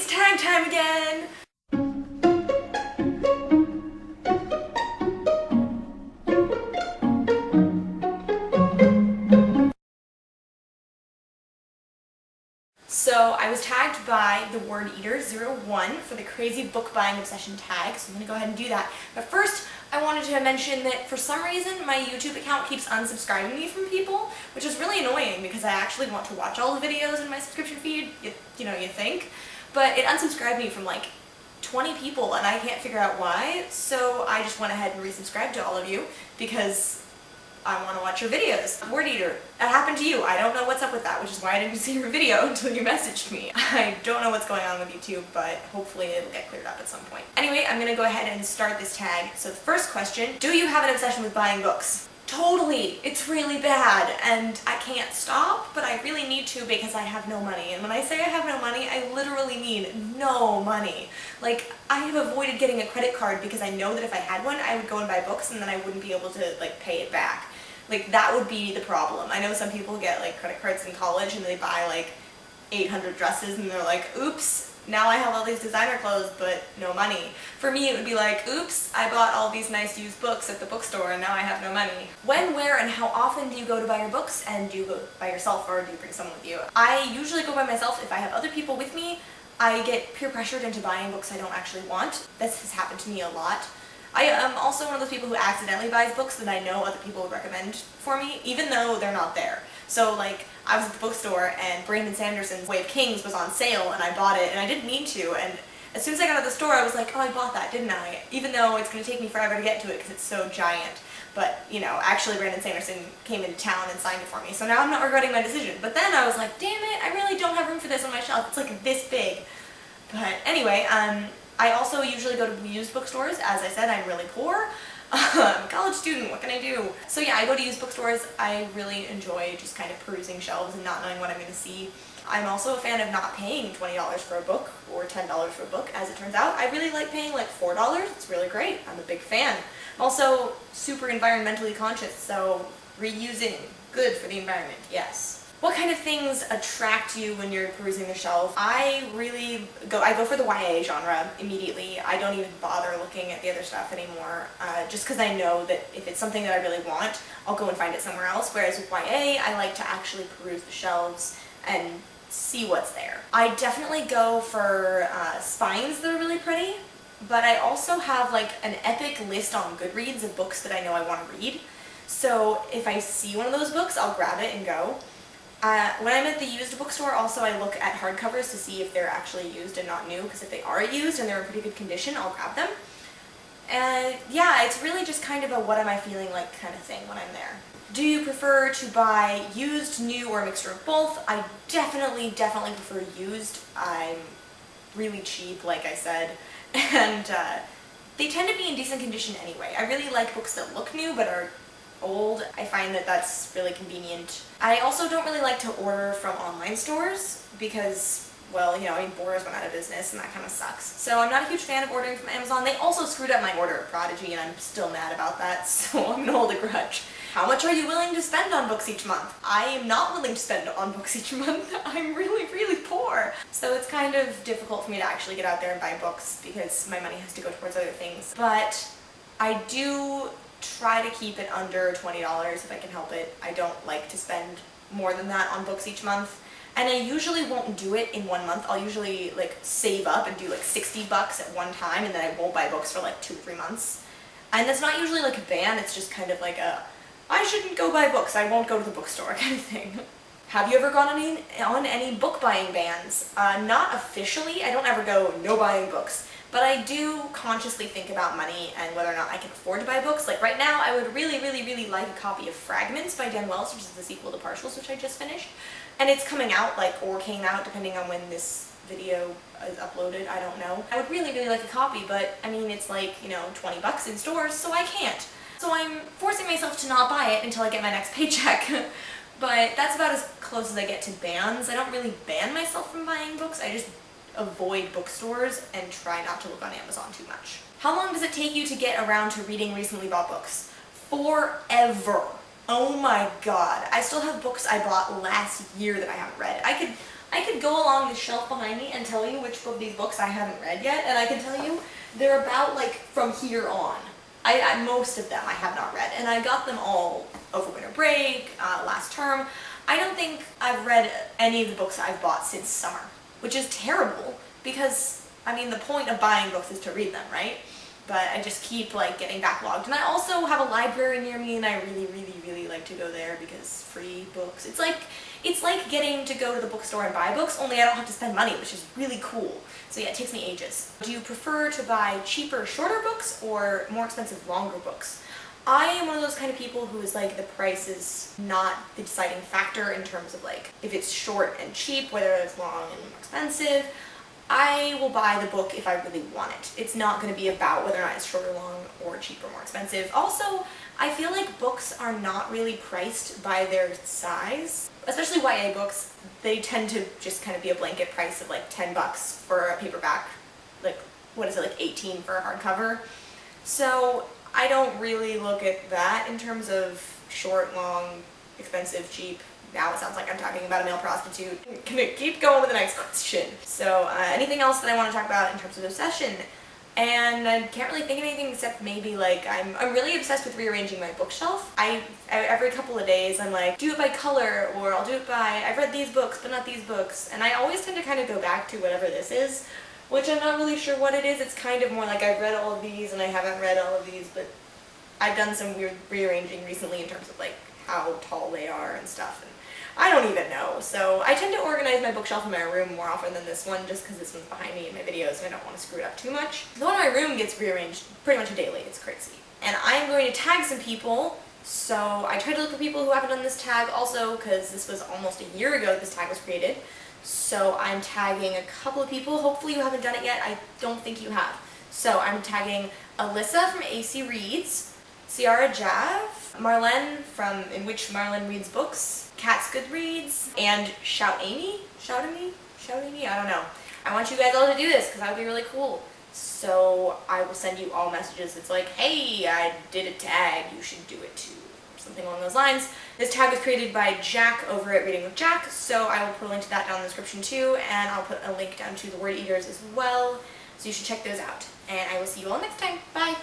It's tag time again! So I was tagged by the Word Eater 01 for the crazy book buying obsession tag, so I'm going to go ahead and do that. But first, I wanted to mention that for some reason my YouTube account keeps unsubscribing me from people, which is really annoying because I actually want to watch all the videos in my subscription feed, you think, but it unsubscribed me from like 20 people and I can't figure out why, so I just went ahead and resubscribed to all of you because I want to watch your videos. Word Eater, that happened to you. I don't know what's up with that, which is why I didn't see your video until you messaged me. I don't know what's going on with YouTube, but hopefully it'll get cleared up at some point. Anyway, I'm going to go ahead and start this tag. So the first question, do you have an obsession with buying books? Totally! It's really bad, and I can't stop, but I really need to because I have no money. And when I say I have no money, I literally mean no money. Like, I have avoided getting a credit card because I know that if I had one, I would go and buy books and then I wouldn't be able to, like, pay it back. Like, that would be the problem. I know some people get, like, credit cards in college and they buy, like, 800 dresses and they're like, oops, now I have all these designer clothes but no money. For me, it would be like, oops, I bought all these nice used books at the bookstore and now I have no money. When, where, and how often do you go to buy your books, and do you go by yourself or do you bring someone with you? I usually go by myself. If I have other people with me, I get peer pressured into buying books I don't actually want. This has happened to me a lot. I am also one of those people who accidentally buys books that I know other people would recommend for me, even though they're not there. So, like, I was at the bookstore and Brandon Sanderson's Way of Kings was on sale and I bought it and I didn't mean to, and as soon as I got out of the store I was like, oh, I bought that, didn't I? Even though it's going to take me forever to get to it because it's so giant. But, you know, actually Brandon Sanderson came into town and signed it for me, so now I'm not regretting my decision. But then I was like, damn it, I really don't have room for this on my shelf. It's like this big. But anyway, I also usually go to used bookstores. As I said, I'm really poor. I'm a college student, what can I do? So yeah, I go to used bookstores. I really enjoy just kind of perusing shelves and not knowing what I'm going to see. I'm also a fan of not paying $20 for a book or $10 for a book, as it turns out. I really like paying like $4. It's really great. I'm a big fan. I'm also super environmentally conscious, so reusing, good for the environment, yes. What kind of things attract you when you're perusing the shelf? I go for the YA genre immediately. I don't even bother looking at the other stuff anymore, just because I know that if it's something that I really want, I'll go and find it somewhere else. Whereas with YA, I like to actually peruse the shelves and see what's there. I definitely go for spines that are really pretty, but I also have like an epic list on Goodreads of books that I know I want to read. So if I see one of those books, I'll grab it and go. When I'm at the used bookstore, also I look at hardcovers to see if they're actually used and not new, because if they are used and they're in pretty good condition, I'll grab them. And yeah, it's really just kind of a what am I feeling like kind of thing when I'm there. Do you prefer to buy used, new, or a mixture of both? I definitely prefer used. I'm really cheap, like I said, and they tend to be in decent condition anyway. I really like books that look new but are old. I find that that's really convenient. I also don't really like to order from online stores because, well, you know, I mean, Bora's went out of business and that kind of sucks. So I'm not a huge fan of ordering from Amazon. They also screwed up my order at Prodigy and I'm still mad about that, so I'm gonna hold a grudge. How much are you willing to spend on books each month? I am not willing to spend on books each month. I'm really poor. So it's kind of difficult for me to actually get out there and buy books because my money has to go towards other things. But I do try to keep it under $20 if I can help it. I don't like to spend more than that on books each month. And I usually won't do it in 1 month. I'll usually like save up and do like $60 at one time, and then I won't buy books for like 2 or 3 months. And that's not usually like a ban, it's just kind of like a, I shouldn't go buy books, I won't go to the bookstore kind of thing. Have you ever gone on any book buying bans? Not officially. I don't ever go no buying books. But I do consciously think about money and whether or not I can afford to buy books. Like right now, I would really like a copy of Fragments by Dan Wells, which is the sequel to Partials, which I just finished. And it's coming out, like, or came out, depending on when this video is uploaded, I don't know. I would really like a copy, but I mean, it's like, you know, 20 bucks in stores, so I can't. So I'm forcing myself to not buy it until I get my next paycheck. But that's about as close as I get to bans. I don't really ban myself from buying books, I just avoid bookstores and try not to look on Amazon too much. How long does it take you to get around to reading recently bought books? Forever. Oh my god. I still have books I bought last year that I haven't read. I could I could go along the shelf behind me and tell you which of these books I haven't read yet, and I can tell you they're about like from here on. Most of them I have not read, and I got them all over winter break, last term. I don't think I've read any of the books I've bought since summer, which is terrible because, I mean, the point of buying books is to read them, right? But I just keep like getting backlogged. And I also have a library near me, and I really, really, really like to go there because free books. It's like getting to go to the bookstore and buy books, only I don't have to spend money, which is really cool. So yeah, it takes me ages. Do you prefer to buy cheaper, shorter books or more expensive, longer books? I am one of those kind of people who is like, the price is not the deciding factor in terms of like, if it's short and cheap, whether it's long and more expensive. I will buy the book if I really want it. It's not going to be about whether or not it's short or long or cheap or more expensive. Also, I feel like books are not really priced by their size. Especially YA books, they tend to just kind of be a blanket price of like $10 for a paperback. Like, what is it, like 18 for a hardcover? So I don't really look at that in terms of short, long, expensive, cheap. Now it sounds like I'm talking about a male prostitute. Can we keep going with the next question? So anything else that I want to talk about in terms of obsession? And I can't really think of anything except maybe like I'm really obsessed with rearranging my bookshelf. Every couple of days I'm like, do it by color, or I'll do it by, I've read these books but not these books. And I always tend to kind of go back to whatever this is, which I'm not really sure what it is. It's kind of more like I've read all of these and I haven't read all of these, but I've done some weird rearranging recently in terms of like how tall they are and stuff. And I don't even know. So I tend to organize my bookshelf in my room more often than this one, just because this one's behind me in my videos and I don't want to screw it up too much. The one in my room gets rearranged pretty much daily. It's crazy. And I'm going to tag some people. So I tried to look for people who haven't done this tag also, because this was almost a year ago that this tag was created. So I'm tagging a couple of people. Hopefully you haven't done it yet. I don't think you have. So I'm tagging Alyssa from AC Reads, Ciara Jav, Marlene from In Which Marlene Reads Books, Cat's Goodreads, and Shout Amy? I don't know. I want you guys all to do this because that would be really cool. So I will send you all messages. It's like, hey, I did a tag, you should do it too. Something along those lines. This tag was created by Jack over at Reading with Jack, so I will put a link to that down in the description too, and I'll put a link down to the Word Eaters as well, so you should check those out. And I will see you all next time. Bye!